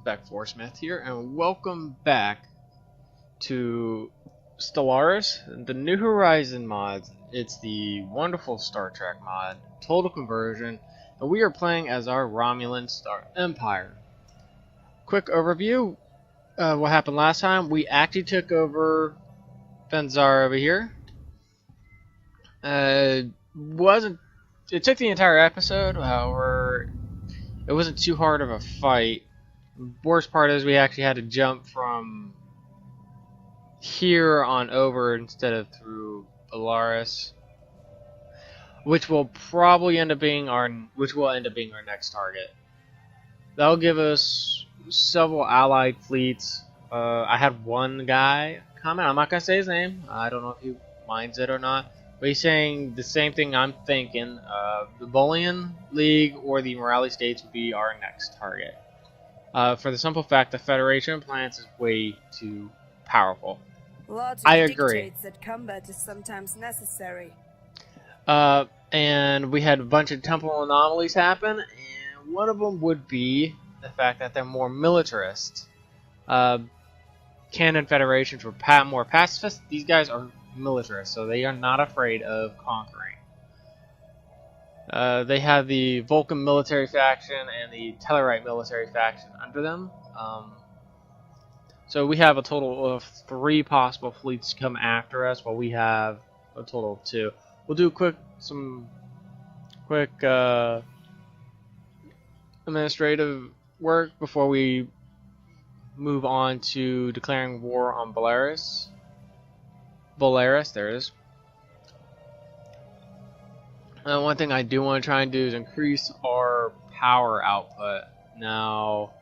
Smith here, and welcome back to Stellaris, the New Horizon mod. It's the wonderful Star Trek mod, Total Conversion, and we are playing as our Romulan Star Empire. Quick overview, what happened last time. We actually took over Benzar over here. It took the entire episode, however, it wasn't too hard of a fight. Worst part is we actually had to jump from here on over instead of through Stellaris, which will end up being our next target. That'll give us several allied fleets. I had one guy comment. I'm not gonna say his name. I don't know if he minds it or not, but he's saying the same thing I'm thinking. The Bolian League or the Morale States would be our next target. For the simple fact the Federation plans is way too powerful. I agree. Dictates that combat is sometimes necessary. And we had a bunch of temporal anomalies happen, and one of them would be the fact that they're more militarist. Canon Federations were more pacifist. These guys are militarist, so they are not afraid of conquering. They have the Vulcan military faction and the Tellarite military faction under them. So we have a total of 3 possible fleets come after us, while we have a total of 2. We'll do some quick administrative work before we move on to declaring war on Stellaris. There it is. One thing I do want to try and do is increase our power output. Now,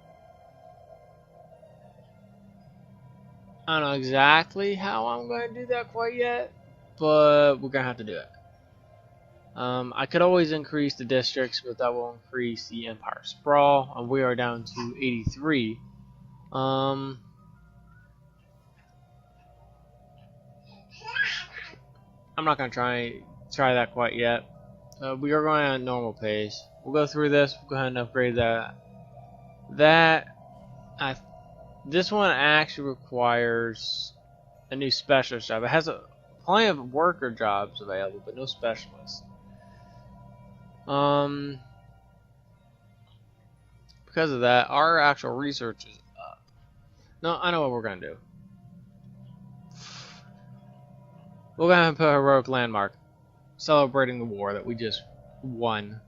I don't know exactly how I'm going to do that quite yet, but we're going to have to do it. I could always increase the districts, but that will increase the Empire Sprawl, and we are down to 83. I'm not going to try that quite yet. We are going at a normal pace. We'll go through this. We'll go ahead and upgrade that. This one actually requires a new specialist job. It has plenty of worker jobs available, but no specialists. Because of that, our actual research is up. No, I know what we're gonna do. We're gonna put a heroic landmark, celebrating the war that we just won.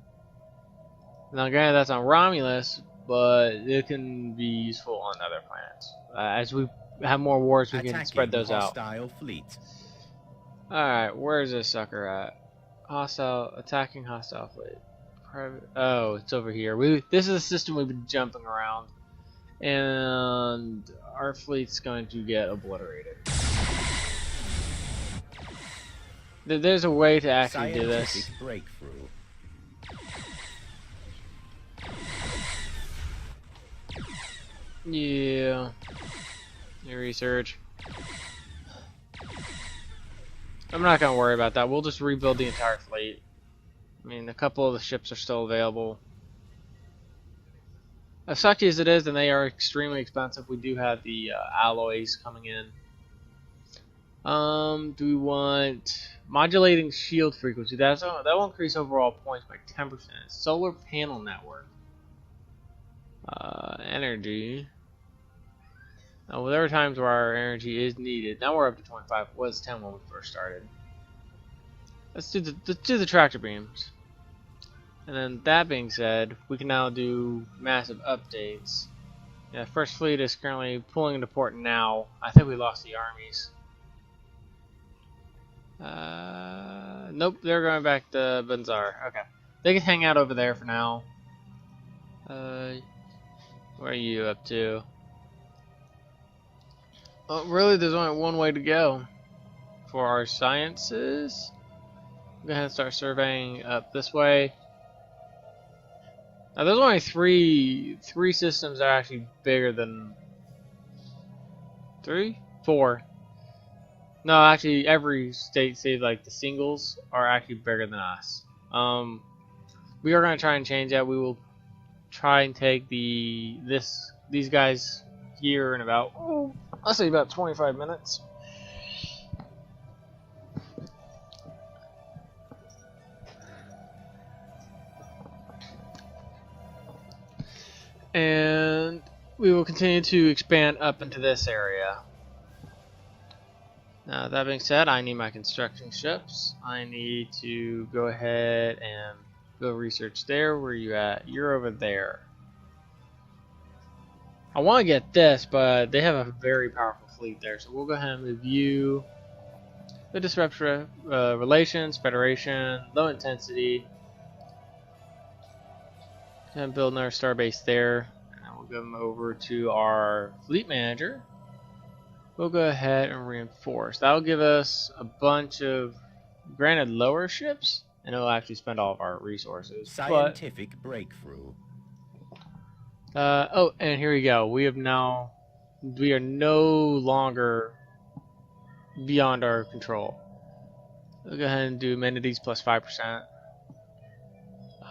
Now, granted, that's on Romulus, but it can be useful on other planets. As we have more wars, we can spread those out. Fleet. Alright, where's this sucker at? Attacking hostile fleet. Oh, it's over here. This is a system we've been jumping around, and our fleet's going to get obliterated. There's a way to actually do this. Breakthrough. Yeah. New research. I'm not gonna worry about that. We'll just rebuild the entire fleet. I mean, a couple of the ships are still available. As sucky as it is, and they are extremely expensive, we do have the alloys coming in. Do we want modulating shield frequency? That will increase overall points by 10%. Solar panel network. Energy. Well, there are times where our energy is needed. Now we're up to 25. It was 10 when we first started. Let's do the tractor beams. And then that being said, we can now do massive updates. Yeah, First Fleet is currently pulling into port now. I think we lost the armies. Nope, they're going back to Benzar. Okay, they can hang out over there for now. Where are you up to? Oh, really? There's only one way to go for our sciences. I'm gonna start surveying up this way. Now, there's only three systems that are actually bigger than 4. No, actually, every state, save like the singles, are actually bigger than us. We are gonna try and change that. We will try and take this these guys here in about, I'll say about 25 minutes. And we will continue to expand up into this area. Now, that being said, I need my construction ships. I need to go ahead and go research there. Where are you at? You're over there. I want to get this, but they have a very powerful fleet there. So we'll go ahead and move you. The disrupt relations, federation, low intensity. And build another starbase there. And we'll go them over to our fleet manager. We'll go ahead and reinforce. That'll give us a bunch of, granted, lower ships, and it'll actually spend all of our resources. Scientific breakthrough. Oh, and here we go. We are no longer beyond our control. We'll go ahead and do amenities plus 5%.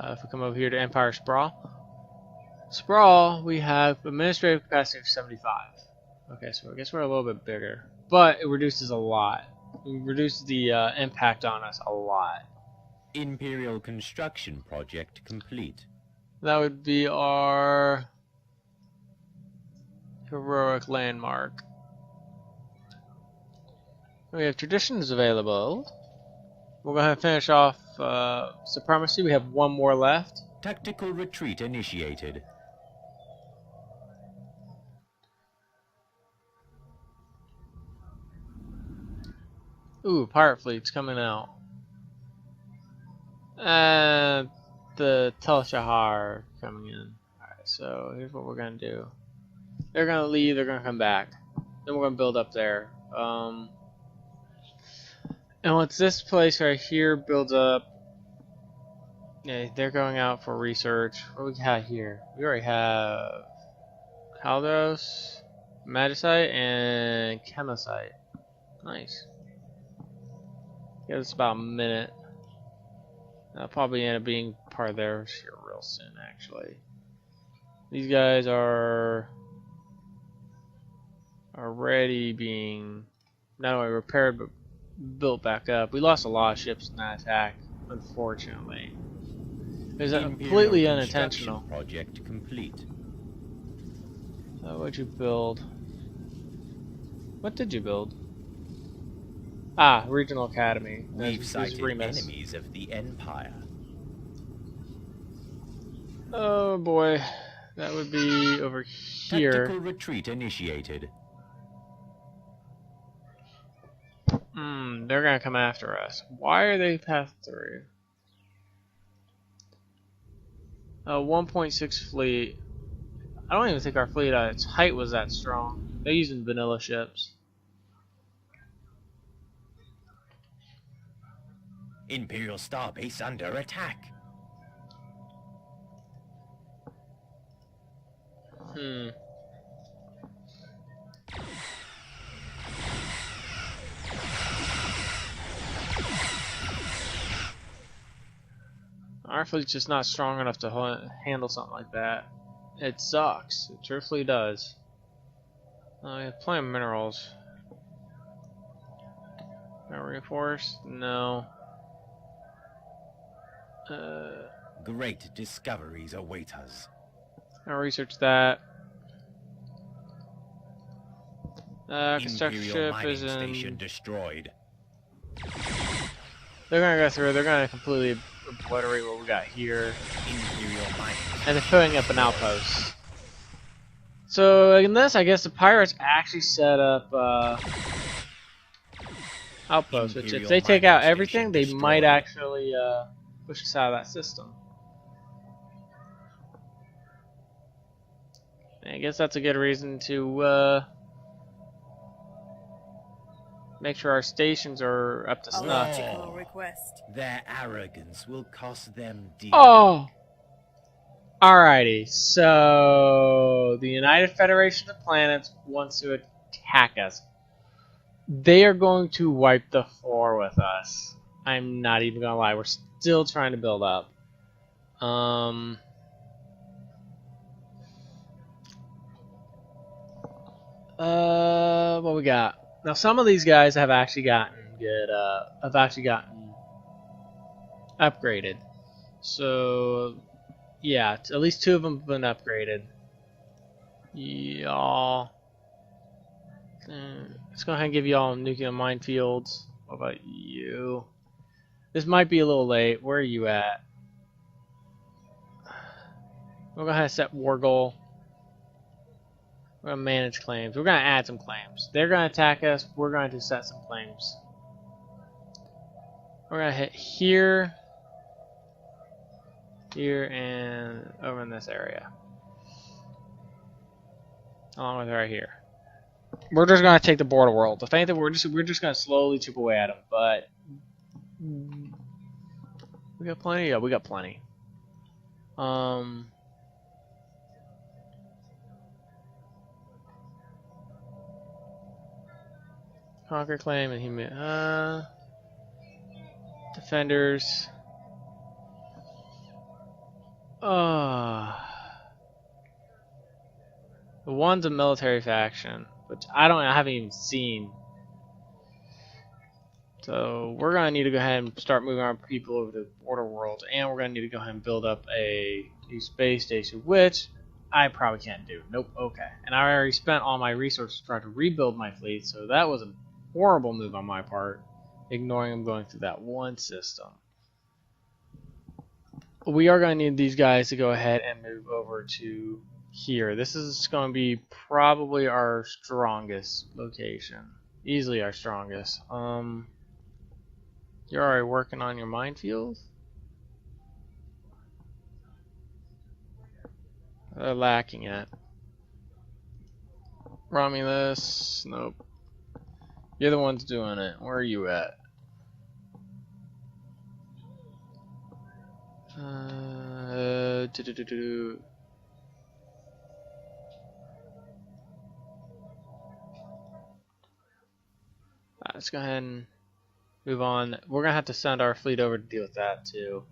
If we come over here to Empire Sprawl, we have administrative capacity of 75. Okay, so I guess we're a little bit bigger, but it reduces a lot. It reduces the impact on us a lot. Imperial construction project complete. That would be our heroic landmark. We have traditions available. We'll go ahead and finish off supremacy. We have one more left. Tactical retreat initiated. Ooh, pirate fleet's coming out. And the Telshahar coming in. Alright, so here's what we're gonna do. They're gonna leave, they're gonna come back. Then we're gonna build up there. And once this place right here builds up, yeah, they're going out for research. What do we got here? We already have Haldros, Magicite, and Chemicite. Nice. Give us about a minute. That'll probably end up being part of theirs here real soon, actually. These guys are already being not only repaired but built back up. We lost a lot of ships in that attack, unfortunately. It was completely unintentional. Project complete. What'd you build? What did you build? Ah, Regional Academy. We've sighted enemies of the Empire. Oh boy, that would be over here. Tactical retreat initiated. They're gonna come after us. Why are they passed through? 1.6 fleet. I don't even think our fleet at its height was that strong. They're using vanilla ships. Imperial Starbase under attack. Our fleet's just not strong enough to handle something like that. It sucks. It truthfully does. We have plenty of minerals. Are reinforced? No. Great discoveries await us. I'll research that. Construction ship is in. Station destroyed. They're gonna go through. They're gonna completely obliterate what we got here. Imperial mining. And they're putting up an outpost. So in this, I guess the pirates actually set up outposts. Which, if they take out everything, they might actually push us out of that system. I guess that's a good reason to make sure our stations are up to snuff. Their arrogance will cost them dear. Oh! Alrighty, so the United Federation of Planets wants to attack us. They are going to wipe the floor with us. I'm not even gonna lie, we're still trying to build up. What we got? Now some of these guys have actually gotten good. Have actually gotten upgraded. So yeah, at least 2 of them have been upgraded. Y'all, let's go ahead and give y'all nuclear minefields. What about you? This might be a little late. Where are you at? We're gonna set war goal. We're gonna manage claims. We're gonna add some claims. They're gonna attack us. We're going to set some claims. We're gonna hit here, here, and over in this area, along with right here. We're just gonna take the border world. If anything, we're just gonna slowly chip away at them. But we got plenty. Yeah, we got plenty. Conquer claim and human. Defenders. The one's a military faction, which I haven't even seen. So we're gonna need to go ahead and start moving our people over to border world, and we're gonna need to go ahead and build up a new space station, which I probably can't do. Nope. Okay. And I already spent all my resources trying to rebuild my fleet, so that was a horrible move on my part, ignoring them going through that one system. We are going to need these guys to go ahead and move over to here. This is going to be probably our strongest location. Easily our strongest. You're already working on your minefield? They're lacking it. Romulus, nope. You're the ones doing it. Where are you at? Let's go ahead and move on. We're gonna have to send our fleet over to deal with that too.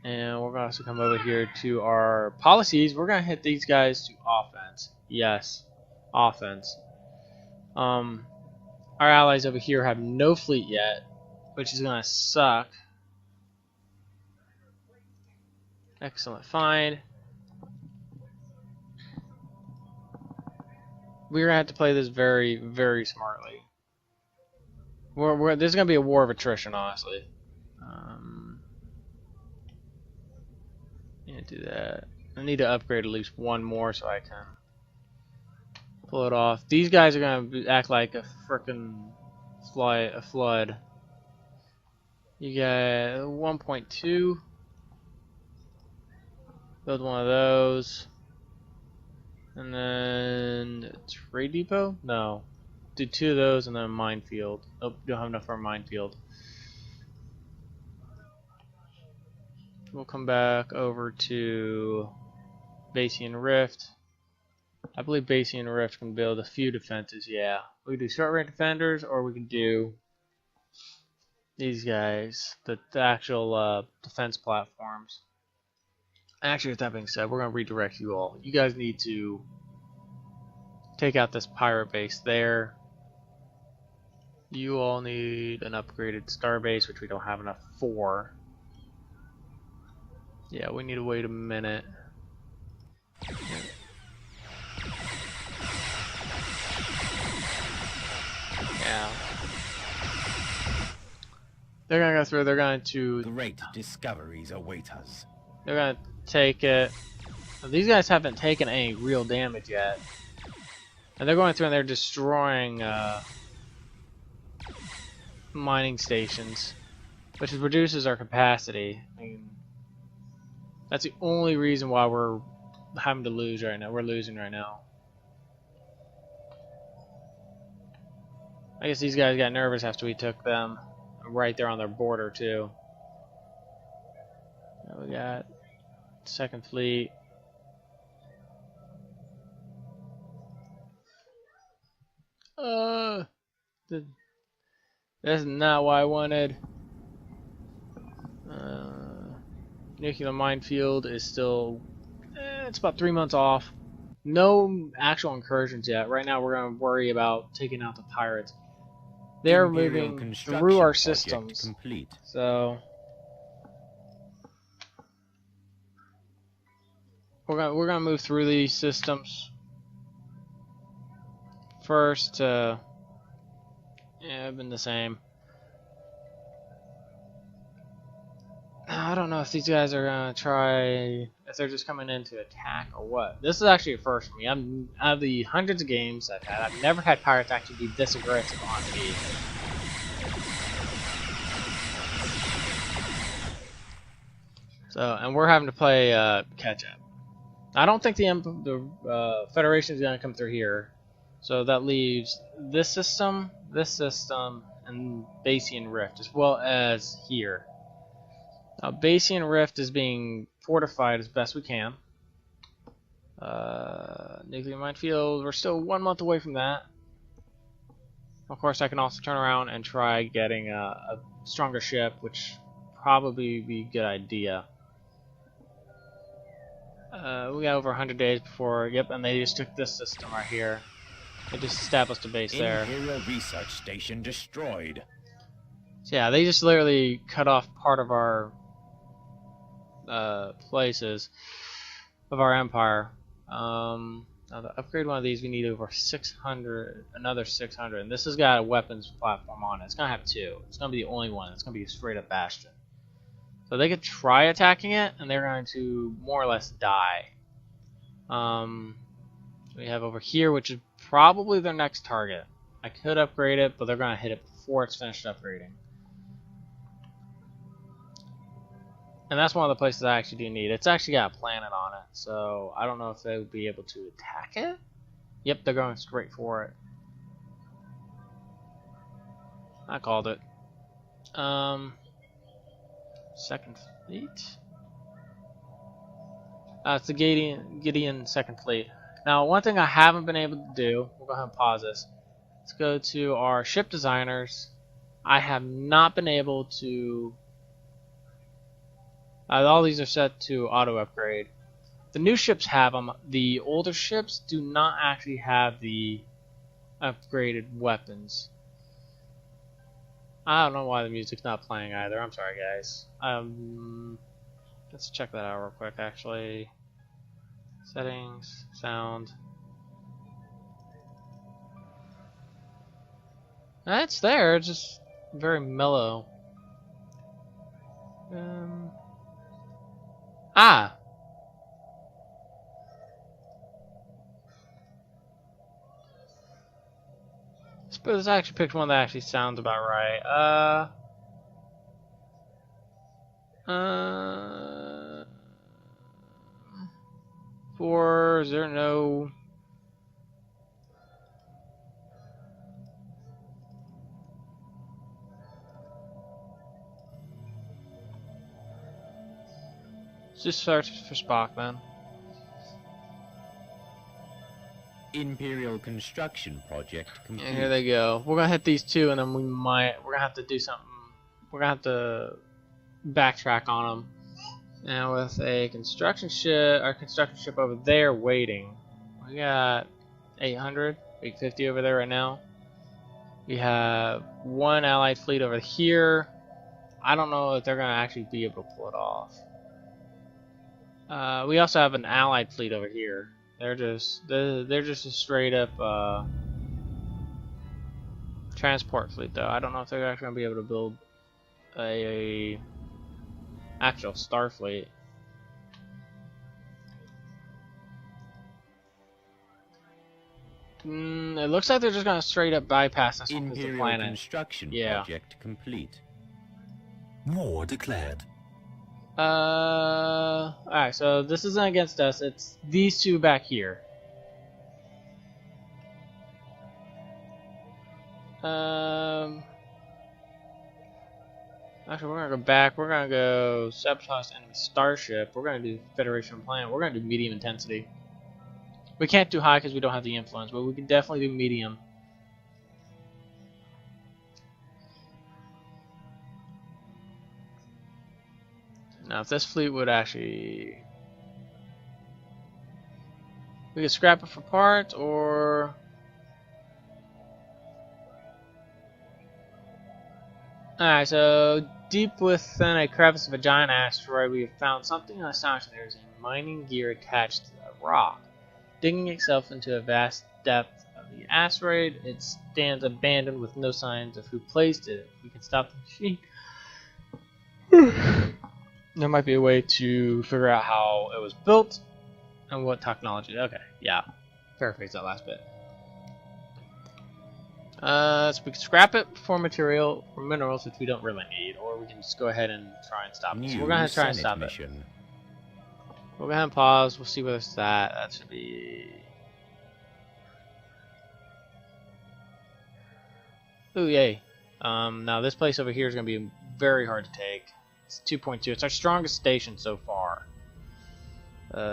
And we're gonna also come over here to our policies. We're gonna hit these guys to offense. Yes, offense. Our allies over here have no fleet yet, which is gonna suck. Excellent find. We're gonna have to play this very, very smartly. This is gonna be a war of attrition, honestly. Can't do that. I need to upgrade at least one more so I can pull it off. These guys are gonna act like a frickin' flood. You got 1.2. Build one of those. And then trade depot? No. Do 2 of those and then a minefield. Oh, don't have enough for a minefield. We'll come back over to Basian Rift. I believe Basian Rift can build a few defenses, yeah. We can do short range defenders, or we can do these guys, the actual defense platforms. Actually, with that being said, we're going to redirect you all. You guys need to take out this pirate base there. You all need an upgraded star base, which we don't have enough for. Yeah, we need to wait a minute. Yeah. They're going to go through, they're going to... Great discoveries await us. They're going to take it. These guys haven't taken any real damage yet. And they're going through and they're destroying mining stations, which reduces our capacity. I mean, that's the only reason why we're having to lose right now. We're losing right now. I guess these guys got nervous after we took them. Right there on their border too. Now we got second fleet. That's not what I wanted. Nuclear minefield is still, it's about 3 months off. No actual incursions yet. Right now we're going to worry about taking out the pirates. They're Imperial moving construction through our project systems. complete. So we're gonna move through these systems first. Yeah, it's been the same. I don't know if these guys are gonna try, if they're just coming in to attack or what. This is actually a first for me. Out of the hundreds of games I've had, I've never had pirates actually be this aggressive on me. So, and we're having to play catch up. I don't think the Federation is gonna come through here. So that leaves this system, and Basian Rift, as well as here. Now, Basian Rift is being fortified as best we can. Nuclear minefield, we're still 1 month away from that. Of course, I can also turn around and try getting a stronger ship, which probably be a good idea. We got over 100 days before, yep, and they just took this system right here. They just established a base there. Imperial research station destroyed. So yeah, they just literally cut off part of our places of our empire. Now to upgrade one of these, we need over 600, another 600, and this has got a weapons platform on it. It's gonna have 2. It's gonna be the only one. It's gonna be a straight up bastion. So they could try attacking it, and they're going to more or less die. We have over here, which is probably their next target. I could upgrade it, but they're going to hit it before it's finished upgrading. And that's one of the places I actually do need. It's actually got a planet on it, so I don't know if they would be able to attack it. Yep, they're going straight for it. I called it. Second fleet? It's the Gideon second fleet. Now, one thing I haven't been able to do, we'll go ahead and pause this. Let's go to our ship designers. I have not been able to. All these are set to auto upgrade. The new ships have them. The older ships do not actually have the upgraded weapons. I don't know why the music's not playing either. I'm sorry, guys. Let's check that out real quick, actually. Settings, sound. It's there, it's just very mellow. Ah! Suppose I actually picked one that actually sounds about right. Is there no? Let's just search for Spock, then. Imperial construction project complete. And here they go. We're gonna hit these two, and then we're gonna have to do something. We're gonna have to backtrack on them. And with a construction ship, our construction ship over there waiting, we got 800, 850 over there right now. We have one allied fleet over here. I don't know if they're gonna actually be able to pull it off. We also have an allied fleet over here. They're just a straight up transport fleet, though. I don't know if they're actually gonna be able to build a actual Starfleet. It looks like they're just gonna straight up bypass this one because the Imperial planet. construction Yeah. project complete. War declared. Alright, so this isn't against us, it's these two back here. Actually, we're gonna go back. We're gonna go sabotage enemy starship. We're gonna do Federation plan. We're gonna do medium intensity. We can't do high because we don't have the influence, but we can definitely do medium. Now, if this fleet would actually We can scrap it for parts, or alright, so deep within a crevice of a giant asteroid, we have found something astonishing. There is a mining gear attached to the rock. Digging itself into a vast depth of the asteroid, it stands abandoned with no signs of who placed it. If we can stop the machine, there might be a way to figure out how it was built and what technology. Okay, yeah. Paraphrase that last bit. So we can scrap it for material, for minerals, which we don't really need, or we can just go ahead and try and stop it. So we're gonna try and stop it. We'll go ahead and pause. We'll see where it's at. That should be. Ooh, yay! Now this place over here is gonna be very hard to take. It's 2.2. It's our strongest station so far.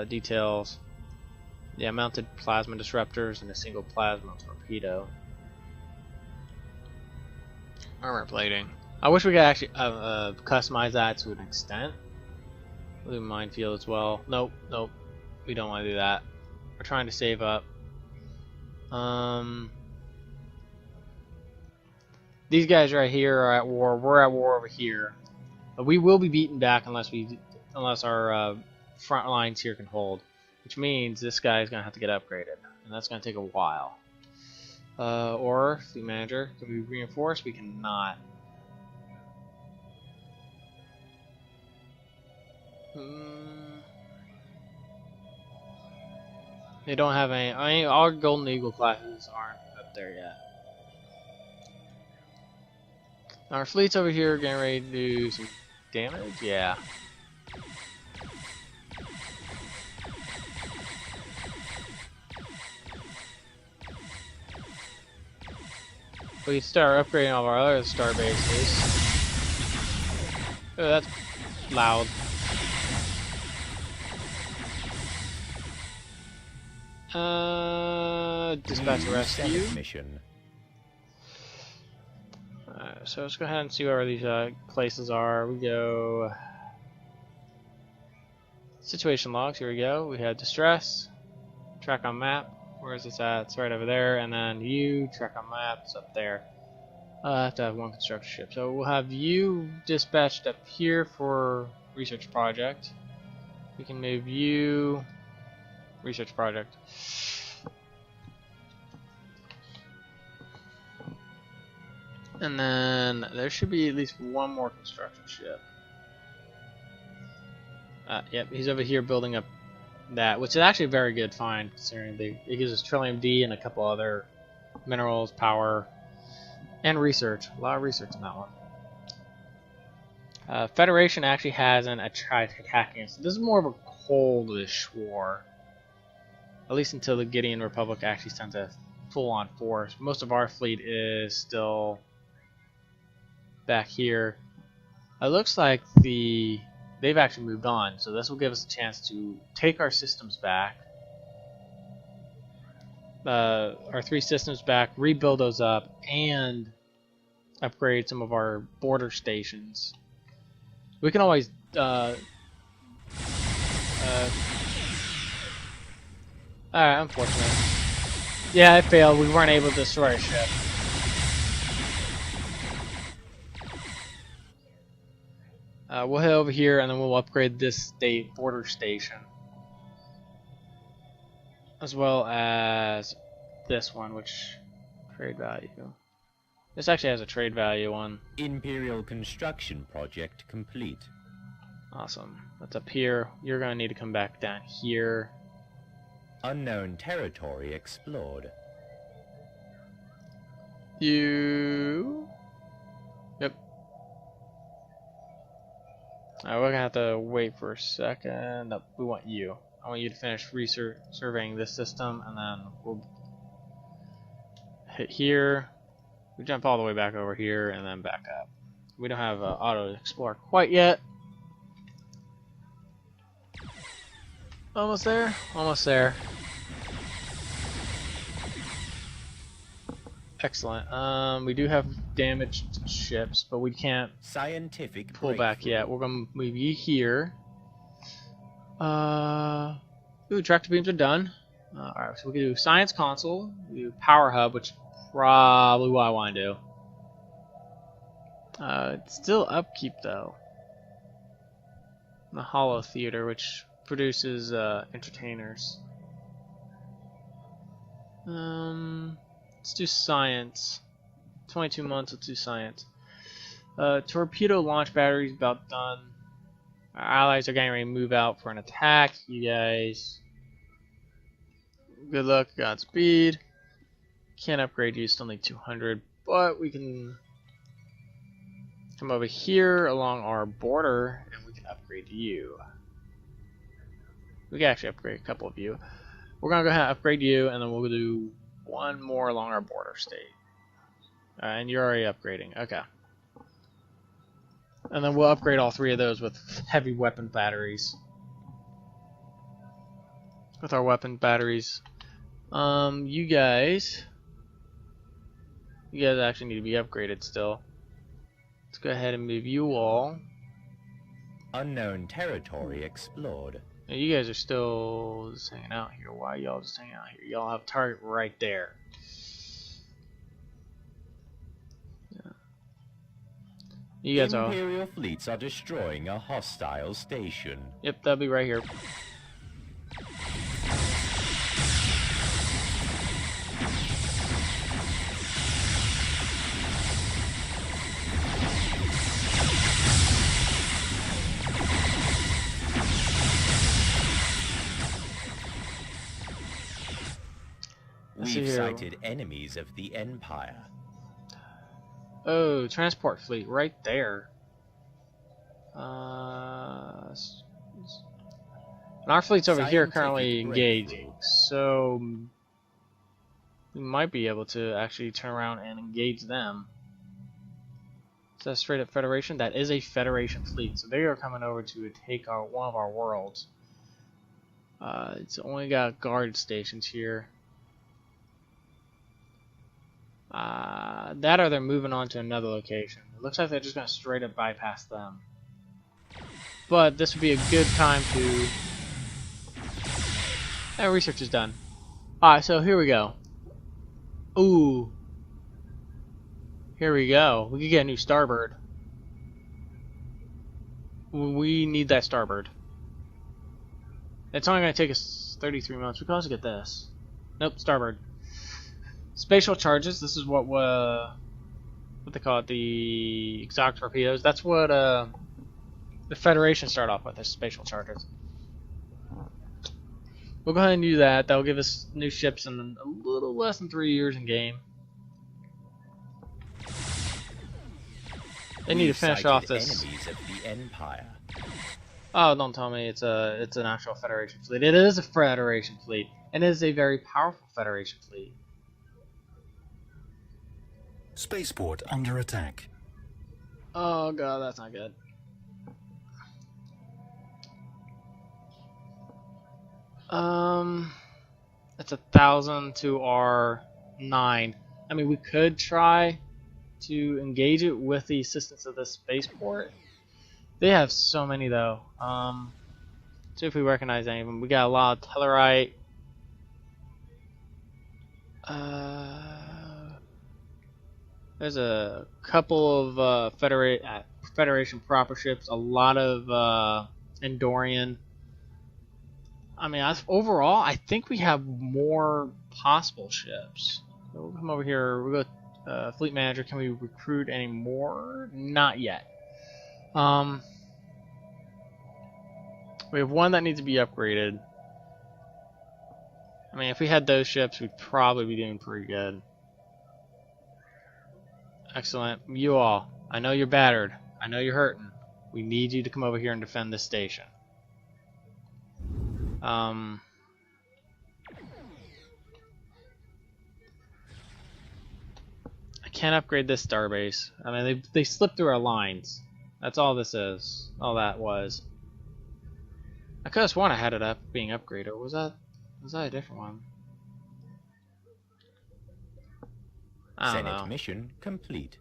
Details. Yeah, mounted plasma disruptors and a single plasma torpedo. Armor plating. I wish we could actually customize that to an extent. We'll do minefield as well. Nope, nope. We don't want to do that. We're trying to save up. These guys right here are at war. We're at war over here. But we will be beaten back unless our front lines here can hold. Which means this guy is going to have to get upgraded. And that's going to take a while. Or, fleet manager, can we reinforce? We cannot. They don't have any. I mean, our Golden Eagle classes aren't up there yet. Our fleet's over here getting ready to do some damage. Yeah. We start upgrading all of our other star bases. Oh, that's loud. Dispatch rescue mission. So let's go ahead and see where these places are. We go situation logs. Here we go. We have distress. Track on map. Where is this at? It's right over there. And then you track on map. It's up there. I have to have one construction ship. So we'll have you dispatched up here for research project. We can move you research project. And then there should be at least one more construction ship. Yep, he's over here building up that, which is actually a very good find considering it gives us Trillium D and a couple other minerals, power, and research. A lot of research in that one. Federation actually hasn't tried attacking us. This is more of a coldish war. At least until the Gideon Republic actually sends a full-on force. Most of our fleet is still back here. It looks like they've actually moved on, so this will give us a chance to take our systems back, our 3 systems back, rebuild those up, and upgrade some of our border stations. We can always alright, unfortunate. Yeah, it failed. We weren't able to destroy a ship. We'll head over here and then we'll upgrade this border station. As well as this one, which trade value. This actually has a trade value on. Imperial construction project complete. Awesome. That's up here. You're going to need to come back down here. Unknown territory explored. You. Yep. Alright, we're gonna have to wait for a second. No, we want you. I want you to finish surveying this system, and then we'll hit here. We jump all the way back over here, and then back up. We don't have auto explore quite yet. Almost there. Almost there. Excellent. We do have damaged ships, but we can't Scientific pull back yet. We're gonna move you here. Ooh, tractor beams are done. Alright, so we can do Science Console, we do Power Hub, which is probably what I want to do. It's still upkeep though. The Hollow Theater, which produces entertainers. Let's do Science. 22 months, let's do Science. Torpedo launch batteries about done. Our allies are getting ready to move out for an attack. You guys, good luck, Godspeed. Can't upgrade you, still need 200, but we can come over here along our border and we can upgrade you. We can actually upgrade a couple of you. We're gonna go ahead and upgrade you, and then we'll do one more along our border state. And you're already upgrading, okay. And then we'll upgrade all three of those with heavy weapon batteries. With our weapon batteries. You guys actually need to be upgraded still. Let's go ahead and move you all. Unknown territory explored. Now you guys are still just hanging out here. Why are y'all just hanging out here? Y'all have a target right there. You guys are. Imperial fleets are destroying a hostile station. Yep, that'll be right here. We've sighted enemies of the Empire. Oh, transport fleet right there. And our fleet's over here currently engaging, so we might be able to actually turn around and engage them. Is that straight up Federation? That is a Federation fleet, so they are coming over to take one of our worlds. It's only got guard stations here. That or they're moving on to another location. It looks like they're just going to straight up bypass them. But this would be a good time to... research is done. Alright, so here we go. Ooh. Here we go. We could get a new starboard. We need that starboard. It's only going to take us 33 months. We can also get this. Nope, starboard. Spatial charges. This is what they call it, the exotic torpedoes. That's what the Federation start off with, is spatial charges. We'll go ahead and do that. That'll give us new ships in a little less than 3 years in game. They need to finish off this. Enemies of the Empire. Oh, don't tell me it's an actual Federation fleet. It is a Federation fleet, and it is a very powerful Federation fleet. Spaceport under attack. Oh god, that's not good. It's 1,000 to our 9. I mean, we could try to engage it with the assistance of the spaceport. They have so many though. See if we recognize any of them. We got a lot of Tellarite. There's a couple of Federation proper ships, a lot of Endorian. I mean, overall, I think we have more possible ships. So we'll come over here. We'll go Fleet Manager. Can we recruit any more? Not yet. We have one that needs to be upgraded. I mean, if we had those ships, we'd probably be doing pretty good. Excellent. You all, I know you're battered. I know you're hurting. We need you to come over here and defend this station. I can't upgrade this starbase. I mean, they slipped through our lines. That's all this is. All that was. I could have sworn I had it up being upgraded. Or was that a different one? I don't know. Senate mission complete.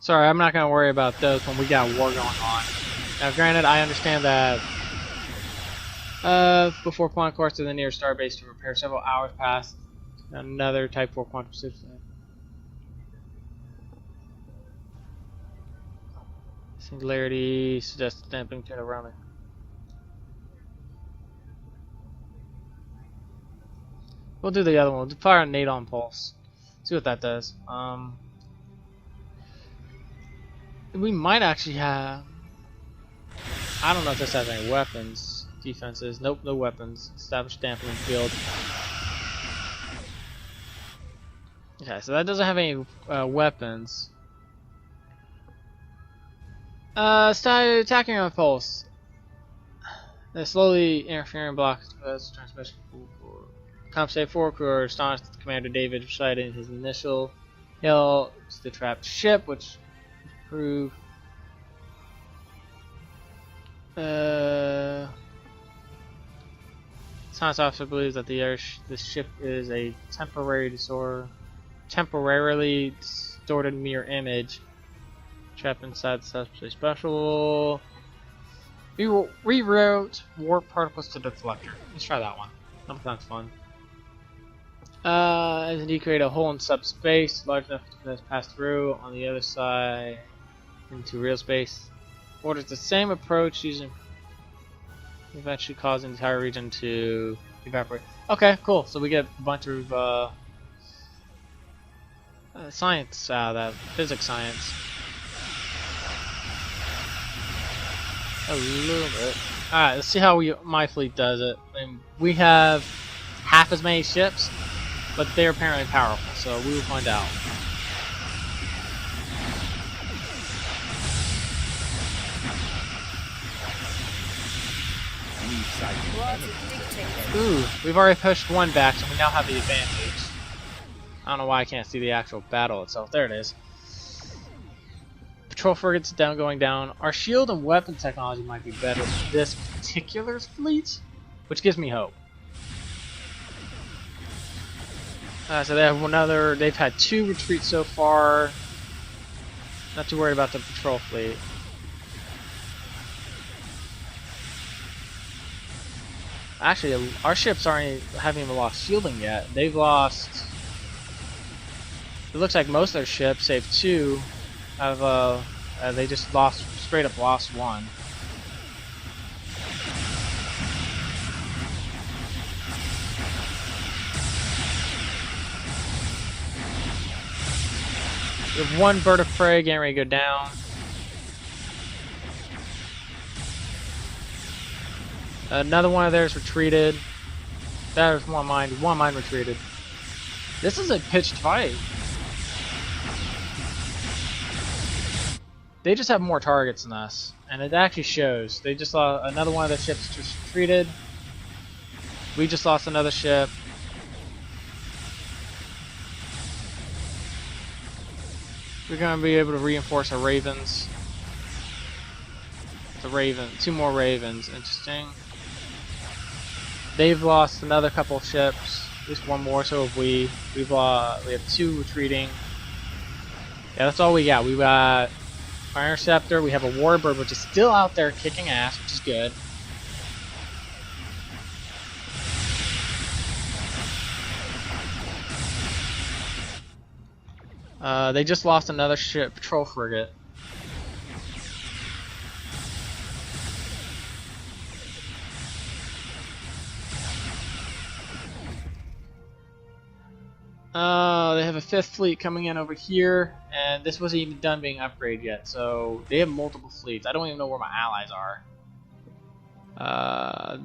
Sorry, I'm not gonna worry about those when we got war going on. Now, granted, I understand that before flying course to the nearest starbase to repair several hours past another Type 4 quantum system. Singularity suggests stamping to the Roman. We'll do the other one. We'll fire a Nadon pulse. See what that does. We might actually have. I don't know if this has any weapons. Defenses. Nope, no weapons. Establish dampening field. Okay, so that doesn't have any weapons. Start attacking on pulse. They slowly interfering blocks transmission. Compensate for crew are astonished that Commander David recited his initial hill to the trapped ship, which proved science officer believes that the ship is a temporarily distorted mirror image trapped inside the subspace special. We will reroute warp particles to the deflector. Let's try that one. That sounds fun. As indeed create a hole in subspace large enough to pass through on the other side into real space. Orders the same approach using eventually causing the entire region to evaporate. Okay, cool. So we get a bunch of science out of that, physics science. A little bit. Alright, let's see how my fleet does it. I mean, we have half as many ships, but they're apparently powerful, so we will find out. Ooh, we've already pushed one back, so we now have the advantage. I don't know why I can't see the actual battle itself. There it is. Patrol frigates going down. Our shield and weapon technology might be better than this particular fleet, which gives me hope. So they have another. They've had 2 retreats so far. Not too worried about the patrol fleet. Actually, our ships haven't even lost shielding yet. They've lost. It looks like most of their ships, save 2, have they just straight up lost 1. We have 1 bird of prey getting ready to go down. Another one of theirs retreated. That was one mine. One mine retreated. This is a pitched fight. They just have more targets than us, and it actually shows. They just saw another one of their ships just retreated. We just lost another ship. We're gonna be able to reinforce our ravens. The raven, 2 more ravens. Interesting. They've lost another couple of ships. At least 1 more. So have we. We have 2 retreating. Yeah, that's all we got. We got our interceptor. We have a warbird, which is still out there kicking ass, which is good. They just lost another ship, patrol frigate. They have a 5th fleet coming in over here, and this wasn't even done being upgraded yet, so they have multiple fleets. I don't even know where my allies are.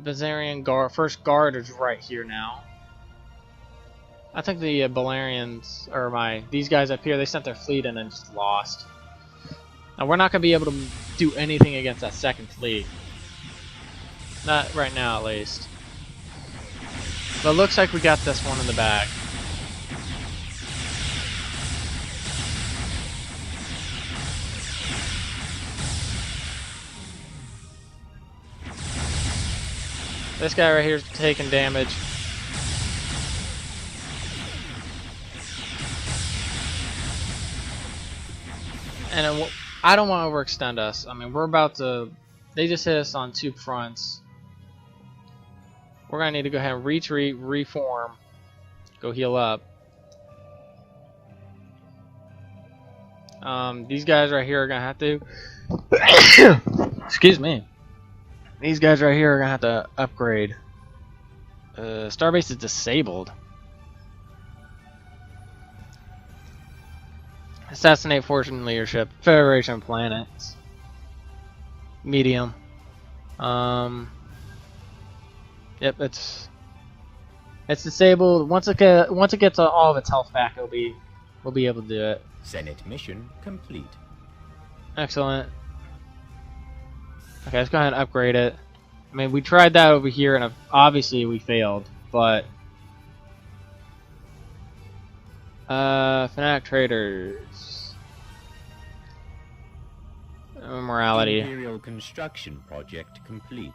Bazarian Guard, first guard is right here now. I think the Balarians, or these guys up here, they sent their fleet in and just lost. Now we're not going to be able to do anything against that 2nd fleet. Not right now, at least. But it looks like we got this one in the bag. This guy right here is taking damage. And I don't want to overextend us. I mean, we're about to. They just hit us on 2 fronts. We're gonna need to go ahead and retreat, reform, go heal up. These guys right here are gonna have to. Excuse me. These guys right here are gonna have to upgrade. Starbase is disabled. Assassinate Fortune Leadership. Federation of Planets. Medium. Yep, it's disabled. Once it gets all of its health back, we'll be able to do it. Senate mission complete. Excellent. Okay, let's go ahead and upgrade it. I mean, we tried that over here, and obviously we failed. But Fanatic Traders, morality. Imperial construction project complete.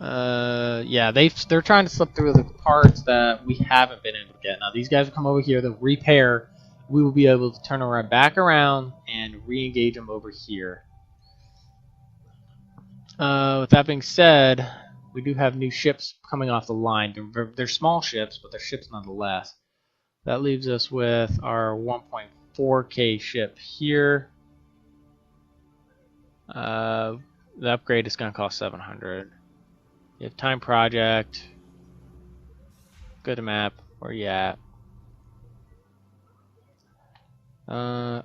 Yeah, they're trying to slip through the parts that we haven't been able to get. Now these guys will come over here, they'll repair. We will be able to turn around, back around, and re-engage them over here. With that being said, we do have new ships coming off the line. They're small ships, but they're ships nonetheless. That leaves us with our 1.4K ship here. The upgrade is going to cost 700. You have Time Project. Go to map. Where you at? I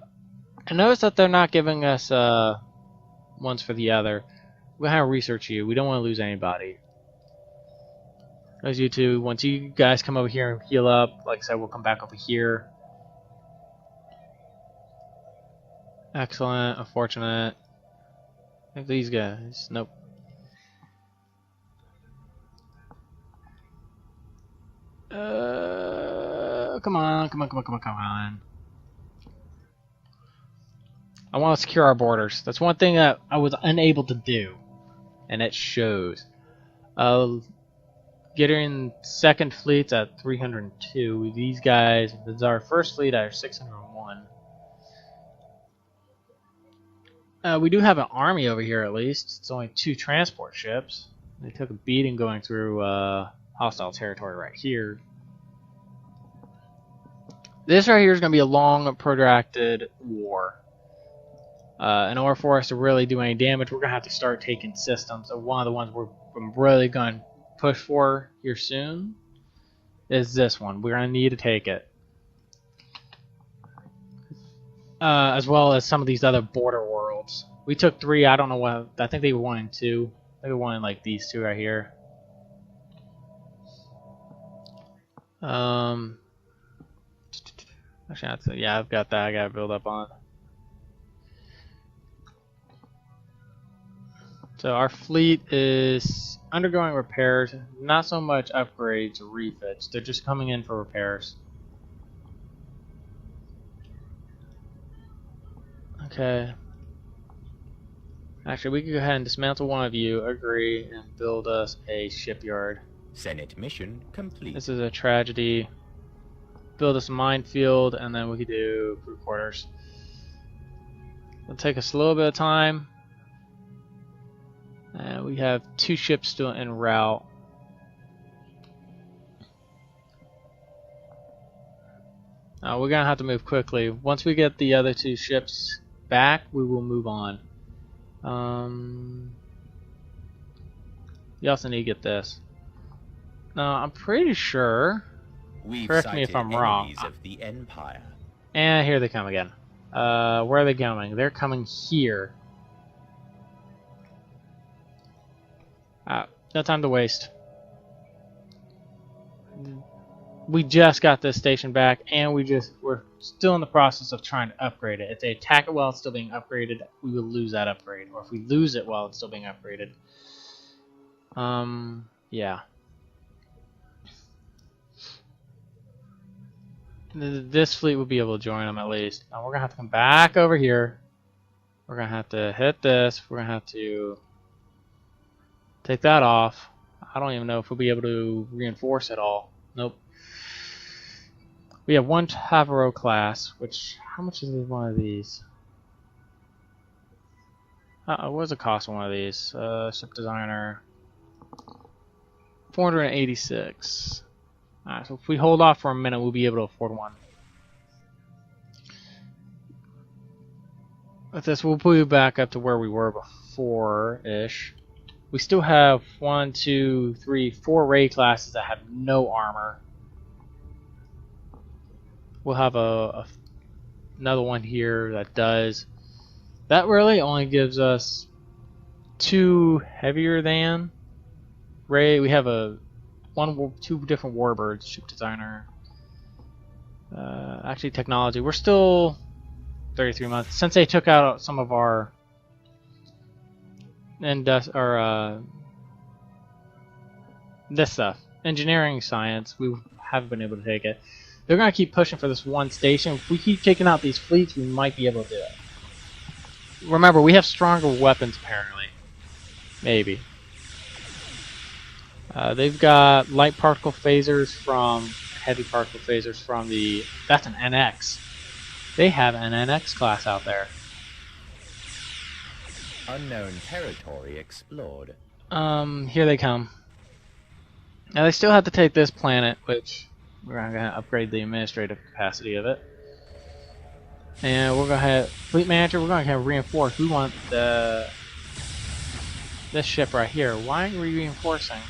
noticed that they're not giving us ones for the other. We're going to research you. We don't want to lose anybody. As you two, once you guys come over here and heal up, like I said, we'll come back over here. Excellent. Unfortunate. I think these guys. Nope. Come on. I want to secure our borders. That's one thing that I was unable to do, and it shows. Getting second fleet's at 302. These guys, this is our first fleet at 601. We do have an army over here at least. It's only 2 transport ships. They took a beating going through hostile territory right here. This right here is going to be a long, protracted war. In order for us to really do any damage, we're going to have to start taking systems. So one of the ones we're really going to push for here soon is this one. We're going to need to take it. As well as some of these other border worlds. We took 3, I don't know what, I think they were 1 and 2. They were 1 like these 2 right here. Actually, yeah, I've got that. I gotta build up on. So our fleet is undergoing repairs, not so much upgrades or refits. They're just coming in for repairs. Okay. Actually, we can go ahead and dismantle one of you, agree, and build us a shipyard. Senate mission complete. This is a tragedy. Build us a minefield, and then we could do crew quarters. It'll take us a little bit of time. And we have 2 ships still en route. We're gonna have to move quickly. Once we get the other 2 ships back, we will move on. You also need to get this. Now, I'm pretty sure. Correct me if I'm wrong. Of the Empire. And here they come again. Where are they coming? They're coming here. No time to waste. We just got this station back, and we're still in the process of trying to upgrade it. If they attack it while it's still being upgraded, we will lose that upgrade. Or if we lose it while it's still being upgraded. Yeah. This fleet will be able to join them at least. Now we're gonna have to come back over here. We're gonna have to hit this. We're gonna have to take that off. I don't even know if we'll be able to reinforce it all. Nope. We have 1 Tavaro class, which, how much is one of these? What's the cost of one of these? Ship designer, 486. Alright, so if we hold off for a minute, we'll be able to afford one. With this, we'll pull you back up to where we were before-ish. We still have 1, 2, 3, 4 raid classes that have no armor. We'll have another one here that does. That really only gives us 2 heavier than raid. We have two different warbirds. Ship designer. Actually, technology. We're still 33 months since they took out some of our this stuff. Engineering science. We haven't been able to take it. They're gonna keep pushing for this one station. If we keep taking out these fleets, we might be able to do it. Remember, we have stronger weapons apparently. Maybe. They've got light particle phasers from heavy particle phasers from the. That's an NX. They have an NX class out there. Unknown territory explored. Here they come. Now they still have to take this planet, which we're gonna upgrade the administrative capacity of it. And we're gonna have fleet manager. We're gonna have reinforce. We want this ship right here. Why are we reinforcing?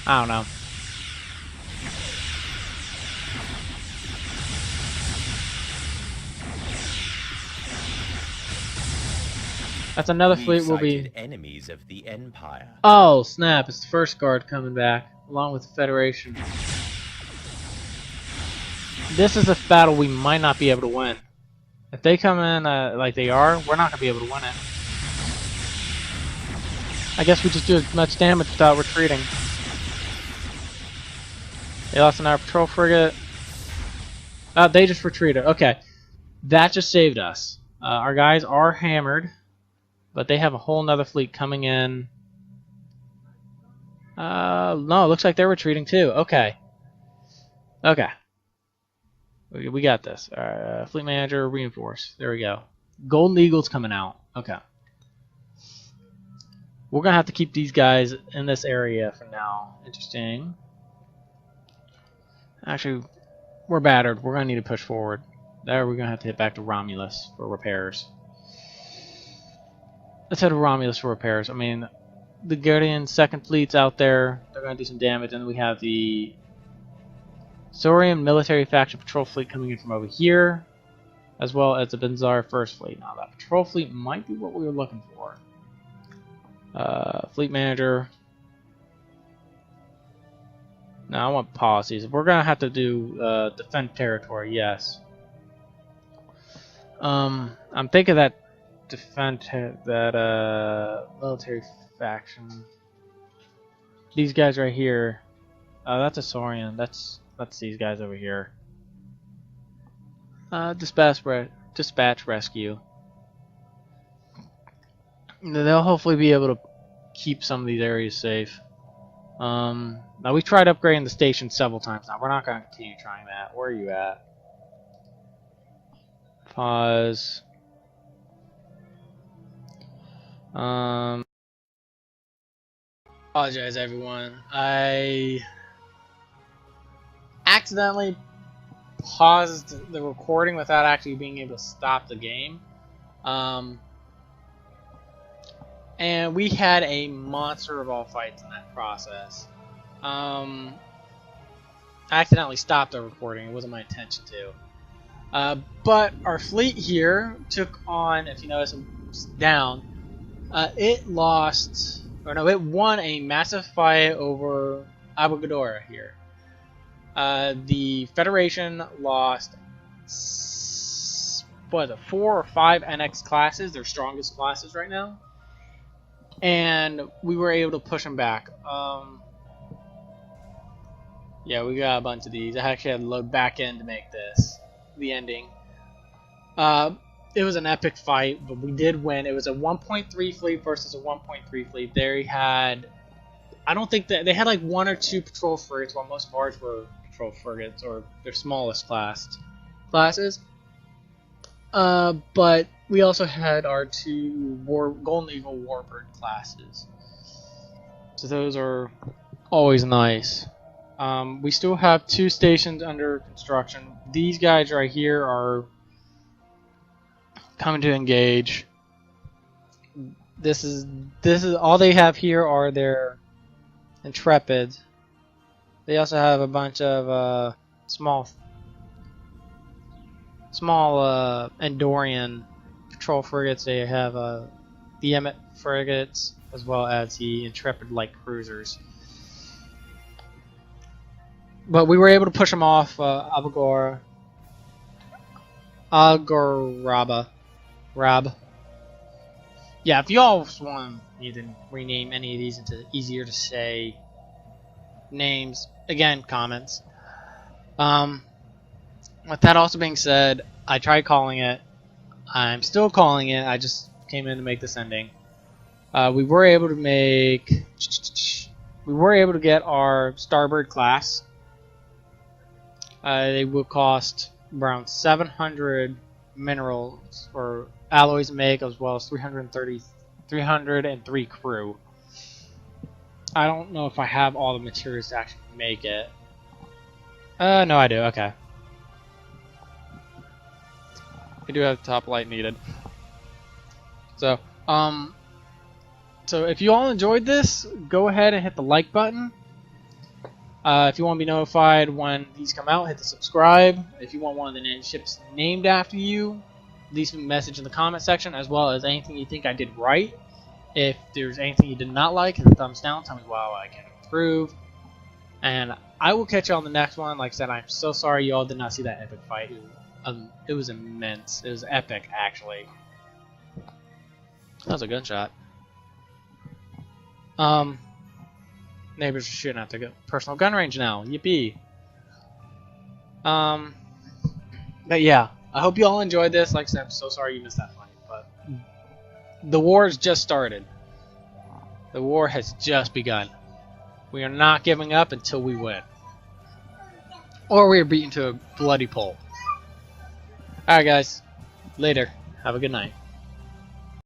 I don't know. That's another fleet will be enemies of the Empire. Oh snap! It's the first guard coming back, along with the Federation. This is a battle we might not be able to win. If they come in like they are, we're not gonna be able to win it. I guess we just do as much damage without retreating. They lost an air patrol frigate. They just retreated. Okay, that just saved us. Our guys are hammered. But they have a whole nother fleet coming in. No, it looks like they're retreating too. Okay. Okay. We got this. Fleet manager, reinforce. There we go. Golden Eagle's coming out. Okay. We're going to have to keep these guys in this area for now. Interesting. Actually, we're battered. We're going to need to push forward. There, we're going to have to hit back to Romulus for repairs. Let's head to Romulus for repairs. I mean, the Guardian second fleet's out there. They're going to do some damage. And then we have the Saurian military faction patrol fleet coming in from over here, as well as the Benzar first fleet. Now, that patrol fleet might be what we were looking for. Fleet manager. Now, I want policies. We're going to have to do defend territory, yes. I'm thinking that military faction. These guys right here. That's a Saurian. That's these guys over here. Dispatch rescue. They'll hopefully be able to keep some of these areas safe. Now we've tried upgrading the station several times now. We're not going to continue trying that. Where are you at? Pause. Apologize everyone. I accidentally paused the recording without actually being able to stop the game. And we had a monster of all fights in that process. I accidentally stopped the recording. It wasn't my intention to. But our fleet here took on, if you notice, down. It won a massive fight over Abogadora here. The Federation lost 4 or 5 NX classes, their strongest classes right now, and we were able to push them back. Yeah, we got a bunch of these. I actually had to load back in to make this the ending. It was an epic fight, but we did win. It was a 1.3 fleet versus a 1.3 fleet. They had, I don't think that they had like 1 or 2 patrol frigates, while most of ours were patrol frigates or their smallest classes. But we also had our 2 Golden Eagle Warbird classes. So those are always nice. We still have 2 stations under construction. These guys right here are coming to engage. This is all they have here are their Intrepids. They also have a bunch of small Andorian patrol frigates. They have the Emmet frigates as well as the Intrepid light cruisers. But we were able to push them off Rab. Yeah, if y'all want me to rename any of these into easier to say names, again, comments. With that also being said, I tried calling it. I'm still calling it. I just came in to make this ending. We were able to get our Starbird class. They will cost around 700 minerals or alloys to make, as well as 303 crew. I don't know if I have all the materials to actually make it. No, I do. Okay. I do have top light needed. So if you all enjoyed this, go ahead and hit the like button. If you want to be notified when these come out, hit the subscribe. If you want one of the ships named after you, leave a message in the comment section, as well as anything you think I did right. If there's anything you did not like, hit the thumbs down. Tell me how I can improve. And I will catch you on the next one. Like I said, I'm so sorry you all did not see that epic fight. It was immense. It was epic, actually. That was a gunshot. Neighbors are shooting at their personal gun range now. Yippee. But yeah, I hope you all enjoyed this. Like I said, I'm so sorry you missed that fight, but the war has just started. The war has just begun. We are not giving up until we win. Or we are beaten to a bloody pulp. Alright guys, later. Have a good night.